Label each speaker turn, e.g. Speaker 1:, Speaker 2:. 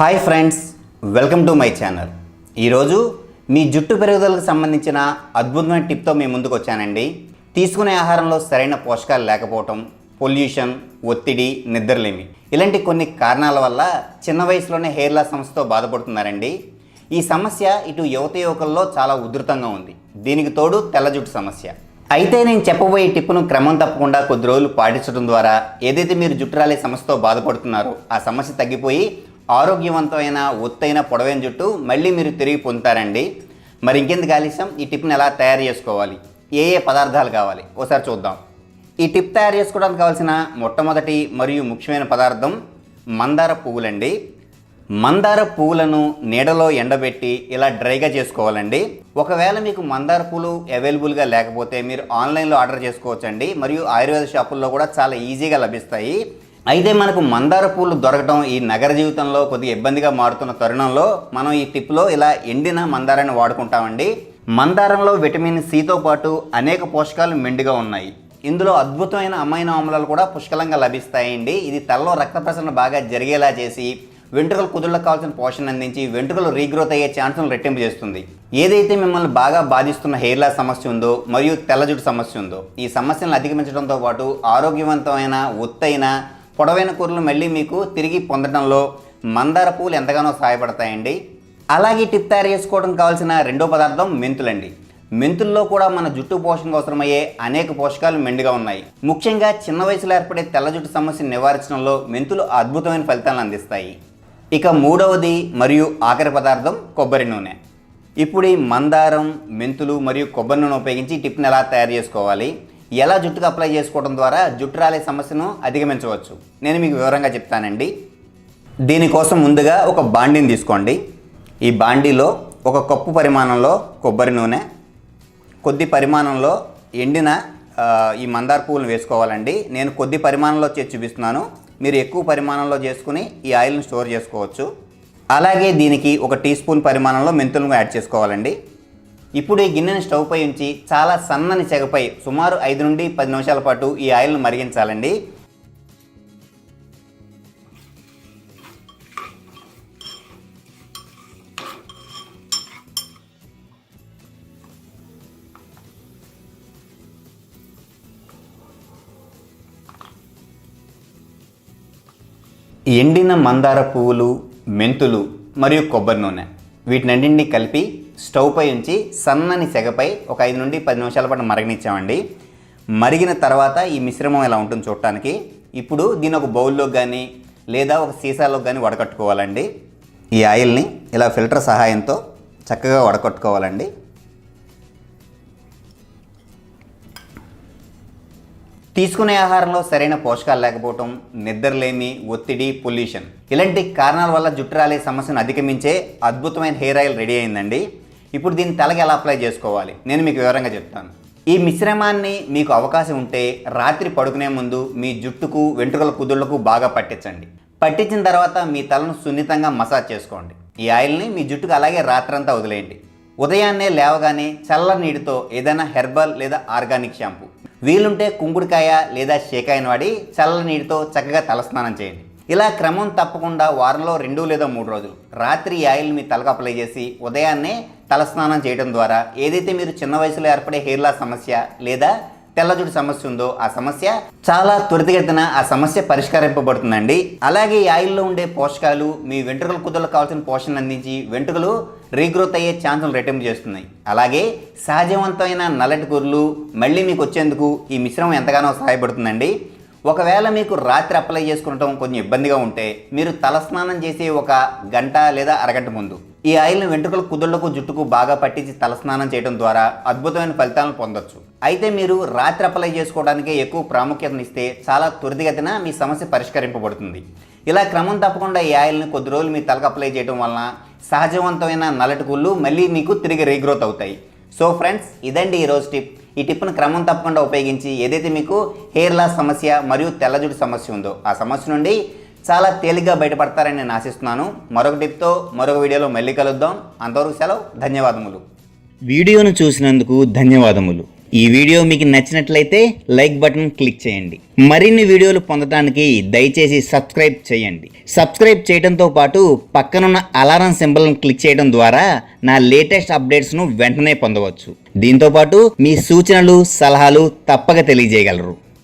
Speaker 1: Hi friends, welcome to my channel. ఈరోజు మీ జుట్టు పెరుగుదలకు సంబంధించిన అద్భుతమైన టిప్తో మీ ముందుకు వచ్చానండి. తీసుకునే ఆహారంలో సరైన పోషకాలు లేకపోవటం, పొల్యూషన్, ఒత్తిడి, నిద్రలేమి ఇలాంటి కొన్ని కారణాల వల్ల చిన్న వయసులోనే హెయిర్ లాస్ సమస్యతో బాధపడుతున్నారండి. ఈ సమస్య ఇటు యువత యువకుల్లో చాలా ఉధృతంగా ఉంది. దీనికి తోడు తెల్ల జుట్టు సమస్య. అయితే నేను చెప్పబోయే టిప్పును క్రమం తప్పకుండా కొద్ది రోజులు పాటించడం ద్వారా ఏదైతే మీరు జుట్టు రాలే సమస్యతో బాధపడుతున్నారో ఆ సమస్య తగ్గిపోయి ఆరోగ్యవంతమైన ఒత్తైన పొడవైన జుట్టు మళ్ళీ మీరు తిరిగి పొందుతారండి. మరి ఇంకెందుకు ఆలస్యం, ఈ టిప్ని ఎలా తయారు చేసుకోవాలి, ఏ పదార్థాలు కావాలి ఒకసారి చూద్దాం. ఈ టిప్ తయారు చేసుకోవడానికి కావాల్సిన మొట్టమొదటి మరియు ముఖ్యమైన పదార్థం మందార పువ్వులండి. మందార పువ్వులను నీడలో ఎండబెట్టి ఇలా డ్రైగా చేసుకోవాలండి. ఒకవేళ మీకు మందార పువ్వులు అవైలబుల్గా లేకపోతే మీరు ఆన్లైన్లో ఆర్డర్ చేసుకోవచ్చండి. మరియు ఆయుర్వేద షాపుల్లో కూడా చాలా ఈజీగా లభిస్తాయి. అయితే మనకు మందార పూలు దొరకడం ఈ నగర జీవితంలో కొద్దిగా ఇబ్బందిగా మారుతున్న తరుణంలో మనం ఈ టిప్లో ఇలా ఎండిన మందారాన్ని వాడుకుంటామండి. మందారంలో విటమిన్ సితో పాటు అనేక పోషకాలు మెండుగా ఉన్నాయి. ఇందులో అద్భుతమైన అమైనో ఆమ్లాలు కూడా పుష్కలంగా లభిస్తాయండి. ఇది తలలో రక్త ప్రసరణ బాగా జరిగేలా చేసి వెంట్రుకల కుదుళ్ళకు కావాల్సిన పోషణ అందించి వెంట్రుకలు రీగ్రోత్ అయ్యే ఛాన్స్ను రెట్టింపు చేస్తుంది. ఏదైతే మిమ్మల్ని బాగా బాధిస్తున్న హెయిర్ లాస్ సమస్య ఉందో మరియు తెల్ల జుట్టు సమస్య ఉందో ఈ సమస్యలను అధిగమించడంతో పాటు ఆరోగ్యవంతమైన ఒత్తైన పొడవైన కూరలు మళ్ళీ మీకు తిరిగి పొందడంలో మందార పూలు ఎంతగానో సహాయపడతాయండి. అలాగే టిప్ తయారు చేసుకోవడం కావాల్సిన రెండో పదార్థం మెంతులండి. మెంతుల్లో కూడా మన జుట్టు పోషణకు అవసరమయ్యే అనేక పోషకాలు మెండుగా ఉన్నాయి. ముఖ్యంగా చిన్న వయసులో ఏర్పడే తెల్ల జుట్టు సమస్యను నివారించడంలో మెంతులు అద్భుతమైన ఫలితాలను అందిస్తాయి. ఇక మూడవది మరియు ఆఖరి పదార్థం కొబ్బరి నూనె. ఇప్పుడు ఈ మందారం, మెంతులు మరియు కొబ్బరి నూనె ఉపయోగించి ఈ టిప్ని ఎలా తయారు చేసుకోవాలి, ఎలా జుట్టుకు అప్లై చేసుకోవడం ద్వారా జుట్టు రాలే సమస్యను అధిగమించవచ్చు నేను మీకు వివరంగా చెప్తానండి. దీనికోసం ముందుగా ఒక బాండీని తీసుకోండి. ఈ బాండీలో ఒక కప్పు పరిమాణంలో కొబ్బరి నూనె, కొద్ది పరిమాణంలో ఎండిన ఈ మందార పువ్వులను వేసుకోవాలండి. నేను కొద్ది పరిమాణంలో చేసి చూపిస్తున్నాను. మీరు ఎక్కువ పరిమాణంలో చేసుకుని ఈ ఆయిల్ని స్టోర్ చేసుకోవచ్చు. అలాగే దీనికి ఒక టీ స్పూన్ పరిమాణంలో మెంతులను యాడ్ చేసుకోవాలండి. ఇప్పుడు ఈ గిన్నెని స్టవ్ పై ఉంచి చాలా సన్నని సెగపై సుమారు 5 నుండి 10 నిమిషాల పాటు ఈ ఆయిల్ను మరిగించాలండి. ఎండిన మందార పువ్వులు, మెంతులు మరియు కొబ్బరి నూనె వీటినన్నింటినీ కలిపి స్టవ్ పై ఉంచి సన్నని సెగపై ఒక 5 నుండి 10 నిమిషాల పాటు మరగనిచ్చామండి. మరిగిన తర్వాత ఈ మిశ్రమం ఇలా ఉంటుంది చూడటానికి. ఇప్పుడు దీని ఒక బౌల్లోకి కానీ లేదా ఒక సీసాలోకి కానీ వడకట్టుకోవాలండి. ఈ ఆయిల్ని ఇలా ఫిల్టర్ సహాయంతో చక్కగా వడకట్టుకోవాలండి. తీసుకునే ఆహారంలో సరైన పోషకాలు లేకపోవటం, నిద్రలేమి, ఒత్తిడి, పొల్యూషన్ ఇలాంటి కారణాల వల్ల జుట్టు రాలే సమస్యను అధిగమించే అద్భుతమైన హెయిర్ ఆయిల్ రెడీ అయిందండి. ఇప్పుడు దీన్ని తలకి ఎలా అప్లై చేసుకోవాలి నేను మీకు వివరంగా చెప్తాను. ఈ మిశ్రమాన్ని మీకు అవకాశం ఉంటే రాత్రి పడుకునే ముందు మీ జుట్టుకు, వెంట్రుకల కుదుళ్లకు బాగా పట్టించండి. పట్టించిన తర్వాత మీ తలను సున్నితంగా మసాజ్ చేసుకోండి. ఈ ఆయిల్ని మీ జుట్టుకు అలాగే రాత్రంతా వదిలేయండి. ఉదయాన్నే లేవగానే చల్ల నీటితో ఏదైనా హెర్బల్ లేదా ఆర్గానిక్ షాంపూ, వీలుంటే కుంకుడుకాయ లేదా షేకాయను వాడి చల్ల నీటితో చక్కగా తలస్నానం చేయండి. ఇలా క్రమం తప్పకుండా వారంలో 2 లేదా 3 రోజులు రాత్రి ఈ ఆయిల్ మీ తలకు అప్లై చేసి ఉదయాన్నే తలస్నానం చేయడం ద్వారా ఏదైతే మీరు చిన్న వయసులో ఏర్పడే హెయిర్ లాస్ సమస్య లేదా తెల్ల జుట్టు సమస్య ఉందో ఆ సమస్య చాలా త్వరితగతిన ఆ సమస్య పరిష్కరింపబడుతుందండి. అలాగే ఈ ఆయిల్లో ఉండే పోషకాలు మీ వెంట్రుకల కుదుళ్ళకు కావాల్సిన పోషణ అందించి వెంట్రుకలు రీగ్రోత్ అయ్యే ఛాన్సులు రెట్టింపు చేస్తున్నాయి. అలాగే సహజవంతమైన నల్లటి కుర్లు మళ్ళీ మీకు వచ్చేందుకు ఈ మిశ్రమం ఎంతగానో సహాయపడుతుందండి. ఒకవేళ మీకు రాత్రి అప్లై చేసుకుంటాం కొంచెం ఇబ్బందిగా ఉంటే మీరు తలస్నానం చేసే ఒక గంట లేదా అరగంట ముందు ఈ ఆయిల్ని వెంట్రుకల కుదుళ్లకు, జుట్టుకు బాగా పట్టించి తలస్నానం చేయడం ద్వారా అద్భుతమైన ఫలితాలను పొందొచ్చు. అయితే మీరు రాత్రి అప్లై చేసుకోవడానికే ఎక్కువ ప్రాముఖ్యతనిస్తే చాలా త్వరితగతిన మీ సమస్య పరిష్కరింపబడుతుంది. ఇలా క్రమం తప్పకుండా ఈ ఆయిల్ని కొద్ది రోజులు మీ తలకు అప్లై చేయడం వలన సహజవంతమైన నల్లటి కుళ్ళు మళ్ళీ మీకు తిరిగి రీగ్రోత్ అవుతాయి. సో ఫ్రెండ్స్, ఇదండి ఈరోజు టిప్. ఈ టిప్ను క్రమం తప్పకుండా ఉపయోగించి ఏదైతే మీకు హెయిర్ లాస్ సమస్య మరియు తెల్ల జుట్టు సమస్య ఉందో ఆ సమస్య నుండి చాలా తేలిగ్గా బయటపడతారని నేను ఆశిస్తున్నాను. మరొక టిప్తో మరొక వీడియోలో మళ్ళీ కలుద్దాం. అంతవరకు సెలవు. ధన్యవాదములు. వీడియోను చూసినందుకు ధన్యవాదములు. ఈ వీడియో మీకు నచ్చినట్లయితే లైక్ బటన్ క్లిక్ చేయండి. మరిన్ని వీడియోలు పొందడానికి దయచేసి సబ్స్క్రైబ్ చేయండి. సబ్స్క్రైబ్ చేయడంతో పాటు పక్కనున్న అలారం సింబల్ను క్లిక్ చేయడం ద్వారా నా లేటెస్ట్ అప్డేట్స్ను వెంటనే పొందవచ్చు. దీంతోపాటు మీ సూచనలు, సలహాలు తప్పక తెలియజేయగలరు.